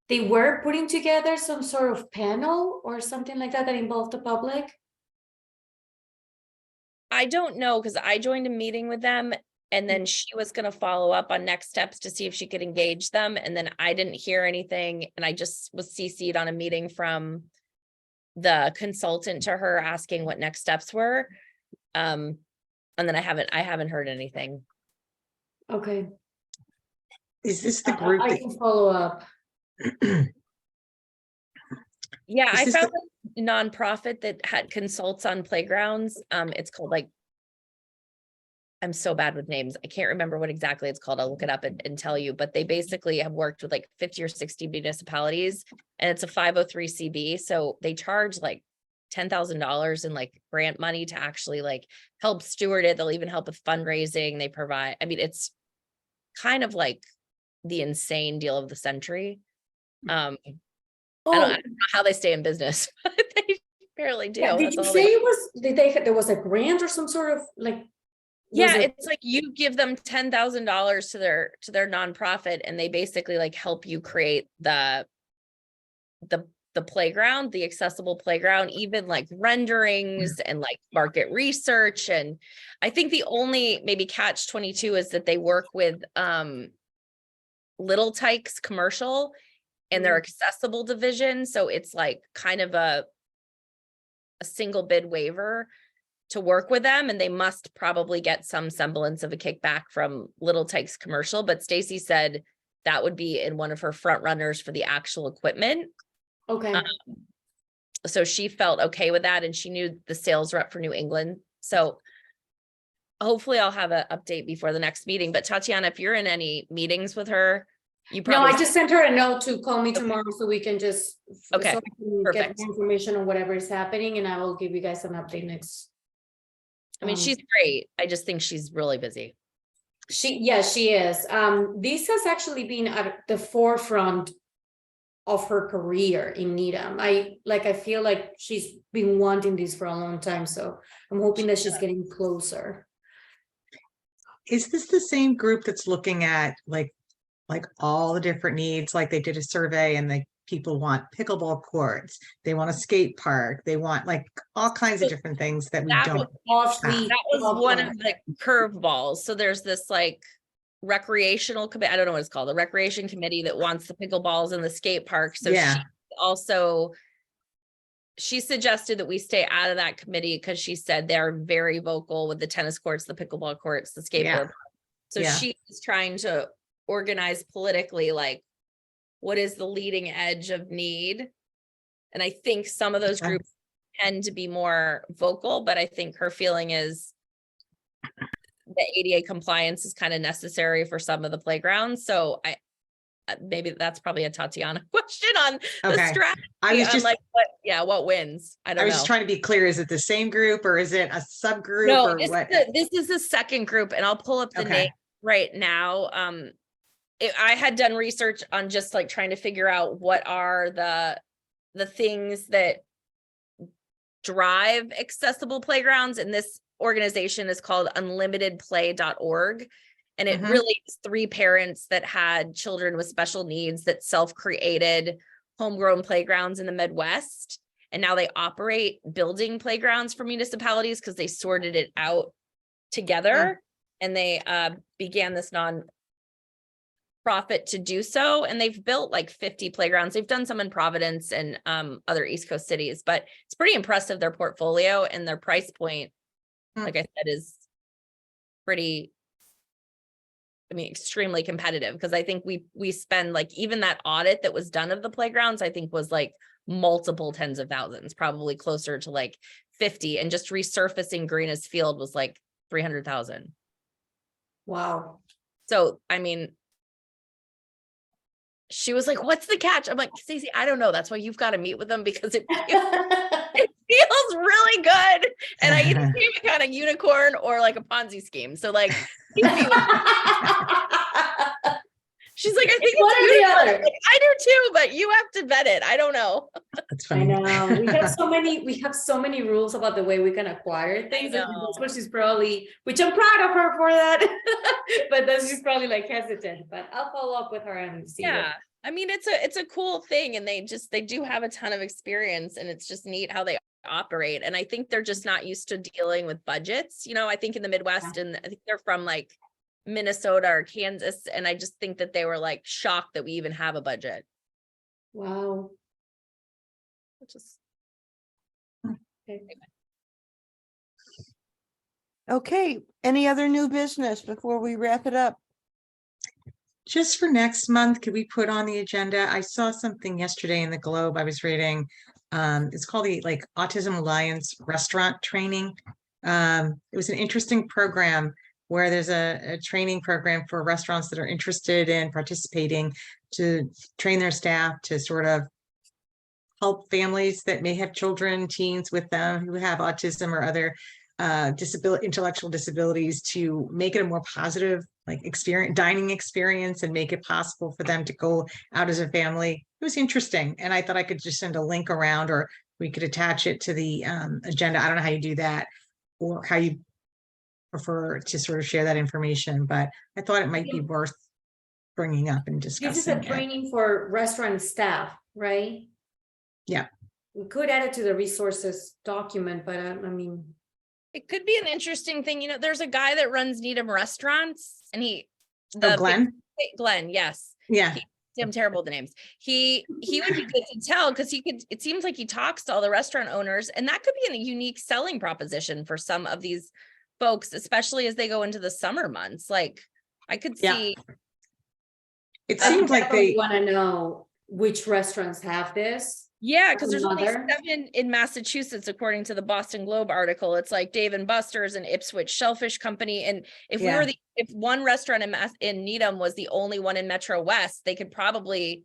they were putting together some sort of panel or something like that involved the public. I don't know, because I joined a meeting with them, and then she was gonna follow up on next steps to see if she could engage them, and then I didn't hear anything, and I just was CC'd on a meeting from the consultant to her asking what next steps were. And then I haven't heard anything. Okay. Is this the group I that, can follow up. Yeah, Is I this found a nonprofit that had consults on playgrounds. It's called like I'm so bad with names. I can't remember what exactly it's called. I'll look it up and tell you, but they basically have worked with like 50 or 60 municipalities, and it's a 503(c)(b). So they charge like $10,000 in like grant money to actually like help steward it. They'll even help with fundraising. They provide, I mean, it's kind of like the insane deal of the century. I don't know how they stay in business, but they apparently do. Yeah, did That's you all say they- it was, there was a grant or some sort of like? Yeah, was it- it's like you give them $10,000 to their nonprofit, and they basically like help you create the playground, the accessible playground, even like renderings and like market research. And I think the only maybe catch 22 is that they work with Little Tykes Commercial and their accessible division. So it's like kind of a single bid waiver to work with them, and they must probably get some semblance of a kickback from Little Tykes Commercial. But Stacy said that would be in one of her front runners for the actual equipment. Okay, So she felt okay with that, and she knew the sales rep for New England. So hopefully I'll have an update before the next meeting. But Tatiana, if you're in any meetings with her, you no, probably I just sent her a note to call me tomorrow so we can just. Okay, so I can get perfect. more information on whatever is happening, and I will give you guys an update next. I mean, um, she's great. I just think she's really busy. Yes, she is. This has actually been at the forefront of her career in Needham. I feel like she's been wanting this for a long time, so I'm hoping that she's getting closer. Is this the same group that's looking at like all the different needs? Like they did a survey and people want pickleball courts, they want a skate park, they want like all kinds of different things that we That don't. That was one of the curveballs. So there's this like recreational committee, I don't know what it's called, the recreation committee that wants the pickleballs in the skate park. So Yeah. she suggested that we stay out of that committee because she said they're very vocal with the tennis courts, the pickleball courts, the skateboard. Yeah. park. So Yeah. she's trying to organize politically, like, what is the leading edge of need? And I think some of those Okay. groups tend to be more vocal, but I think her feeling is the ADA compliance is kind of necessary for some of the playgrounds. So maybe that's probably a Tatiana question on the Okay. strategy. I was on just, like what wins. I I don't was know. just trying to be clear. Is it the same group or is it a subgroup No, or what? this is the second group, and I'll pull up the Okay. name right now. I had done research on just like trying to figure out what are the things that drive accessible playgrounds, and this organization is called unlimitedplay.org. And it Mhm. really is 3 parents that had children with special needs that self-created homegrown playgrounds in the Midwest. And now they operate building playgrounds for municipalities because they sorted it out together. And they began this non-profit to do so. And they've built like 50 playgrounds. They've done some in Providence and other East Coast cities, but it's pretty impressive, their portfolio, and their price point, like I said, is pretty, I mean, extremely competitive, because I think we spend like, even that audit that was done of the playgrounds, I think was like multiple tens of thousands, probably closer to like 50, and just resurfacing Greenest Field was like 300,000. Wow. So, I mean, she was like, what's the catch? I'm like, Stacey, I don't know. That's why you've got to meet with them, because it feels really good. And I either gave it kind of unicorn or like a Ponzi scheme. So like, she's like, I think It's one it's or the unicorn. other. Like, I do too, but you have to vet it. I don't know. That's I funny. know, we have so many rules about the way we can acquire things, and know. that's what she's probably, which I'm proud of her for that. But then she's probably like hesitant, but I'll follow up with her and see. Yeah. I mean, it's a cool thing, and they do have a ton of experience, and it's just neat how they operate. And I think they're just not used to dealing with budgets. You know, I think in the Midwest, and I think they're from like Minnesota or Kansas. And I just think that they were like shocked that we even have a budget. Wow. Which is Okay, any other new business before we wrap it up? Just for next month, could we put on the agenda? I saw something yesterday in the Globe I was reading. It's called the like Autism Alliance Restaurant Training. It was an interesting program. where there's a training program for restaurants that are interested in participating to train their staff to sort of help families that may have children, teens with them who have autism or other intellectual disabilities, to make it a more positive dining experience and make it possible for them to go out as a family. It was interesting. And I thought I could just send a link around, or we could attach it to the agenda. I don't know how you do that or how you prefer to sort of share that information, but I thought it might be worth bringing up and discussing. This is a it. training for restaurant staff, right? Yeah. We could add it to the resources document, but I mean, It could be an interesting thing. You know, there's a guy that runs Needham Restaurants and Glenn? Glenn, yes. Yeah. I'm terrible with the names. He would be good to tell, because it seems like he talks to all the restaurant owners, and that could be a unique selling proposition for some of these folks, especially as they go into the summer months. Like, I could Yeah. see. It seemed like they want to know which restaurants have this. Yeah, because there's only Another? 7 in Massachusetts, according to the Boston Globe article. It's like Dave and Buster's and Ipswich Shellfish Company. And if we Yeah. were if one restaurant in Needham was the only one in Metro West, they could probably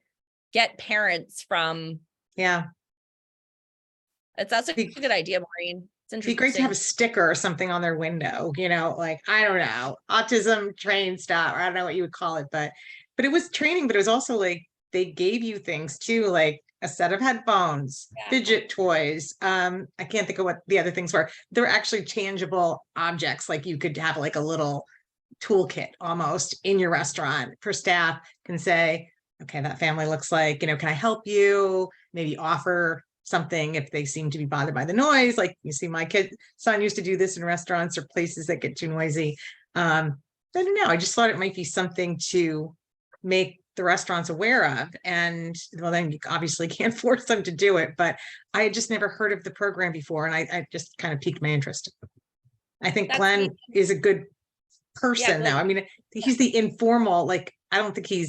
get parents from. yeah. That's a Be- good idea, Maureen. It's It'd be interesting. great to have a sticker or something on their window, like, I don't know, autism trained staff, or I don't know what you would call it, but it was training, but it was also like, they gave you things too, like a set of headphones, Yeah. fidget toys. I can't think of what the other things were. They're actually tangible objects. Like you could have like a little toolkit almost in your restaurant for staff, can say, okay, that family looks like, can I help you? Maybe offer something if they seem to be bothered by the noise. Like, you see, my son used to do this in restaurants or places that get too noisy. I don't know. I just thought it might be something to make the restaurants aware of. And well, then you obviously can't force them to do it, but I had just never heard of the program before. And I just kind of piqued my interest. I think That's Glenn neat. is a good person Glenn- now. I mean, he's the informal, like, I think he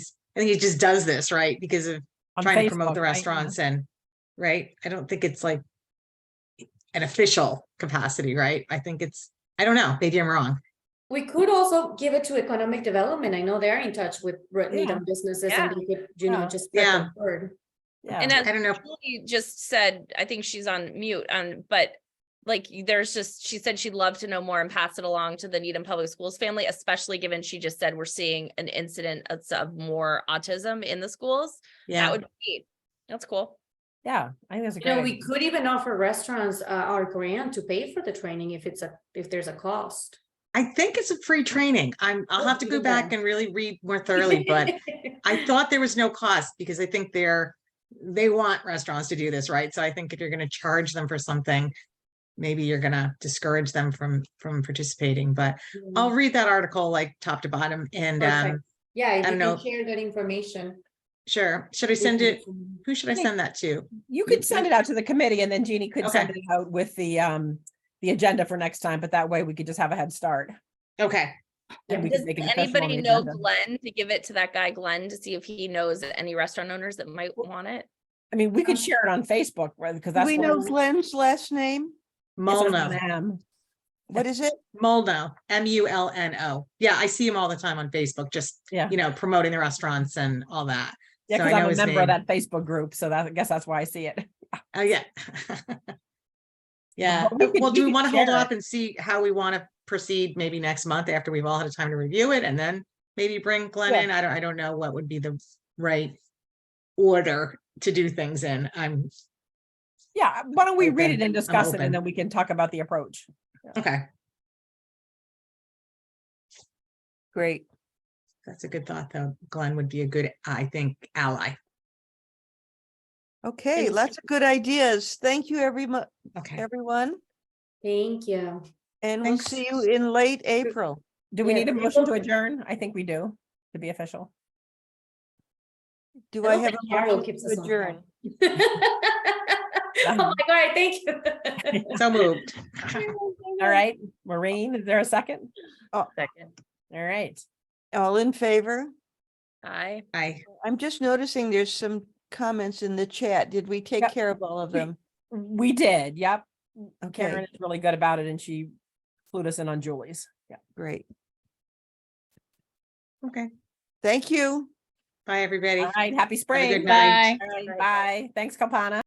just does this, right? Because of On trying to promote Facebook, the right? restaurants and, right? I don't think it's like an official capacity, right? I think I don't know, maybe I'm wrong. We could also give it to economic development. I know they're in touch with Needham businesses and they could, Yeah. just spread Yeah. the word. Yeah. And as I don't know. Julie just said, I think she's on mute, but like, she said she'd love to know more and pass it along to the Needham Public Schools family, especially given she just said we're seeing an incident of more autism in the schools. That Yeah, would be, that's cool. Yeah, I think that's a You great know, idea. we could even offer restaurants our grant to pay for the training if there's a cost. I think it's a free training. I'll have to go back and really read more thoroughly, but I thought there was no cost because I think they want restaurants to do this, right? So I think if you're going to charge them for something, maybe you're going to discourage them from participating, but I'll read that article like top to bottom. And Perfect. Yeah, if I you don't can know. share that information. Sure. Should I send it? Who should I send that to? You could send it out to the committee and then Jeannie could send Okay. it out with the agenda for next time, but that way we could just have a head start. Okay. And we Does could make it official on anybody the know agenda. Glenn, to give it to that guy Glenn to see if he knows any restaurant owners that might want it? I mean, we could share it on Facebook, because Do that's. we what know we're- Glenn's last name? Yes, it's an Mulno. M. What is it? Mulno. MULNO. Yeah, I see him all the time on Facebook, just Yeah. promoting the restaurants and all that. Yeah, So because I I'm know a his member of name. that Facebook group, so I guess that's why I see it. Oh, yeah. Yeah. But we could- Well, we do we could want to hold share off it. and see how we want to proceed maybe next month after we've all had a time to review it, and then maybe bring Glenn Yeah. in? I don't know what would be the right order to do things in. Yeah, why don't we read Open. it and I'm discuss it, open. and then we can talk about the approach. Okay. Great. That's a good thought, though. Glenn would be a good, I think, ally. Okay, Thank lots of good ideas. Thank you, Okay. everyone. Thank you. And we'll Thanks. see you in late April. Do we Yeah, need a we motion to will- adjourn? I think we do, to be official. Do I I don't have a think Carol motion keeps to us on adjourn? Oh my God, thank you. So moved. All right, Maureen, is there a second? Second. All right. All in favor? Aye. I'm just noticing there's some comments in the chat. Did we take Yep. care of all of them? We did, yep. Karen Okay, is really good about it and she clued us in on Julie's. Yeah. great. Okay. Thank you. Bye, everybody. All right, happy Have a spring. good night. Bye. All right, bye. Thanks, Kalpana.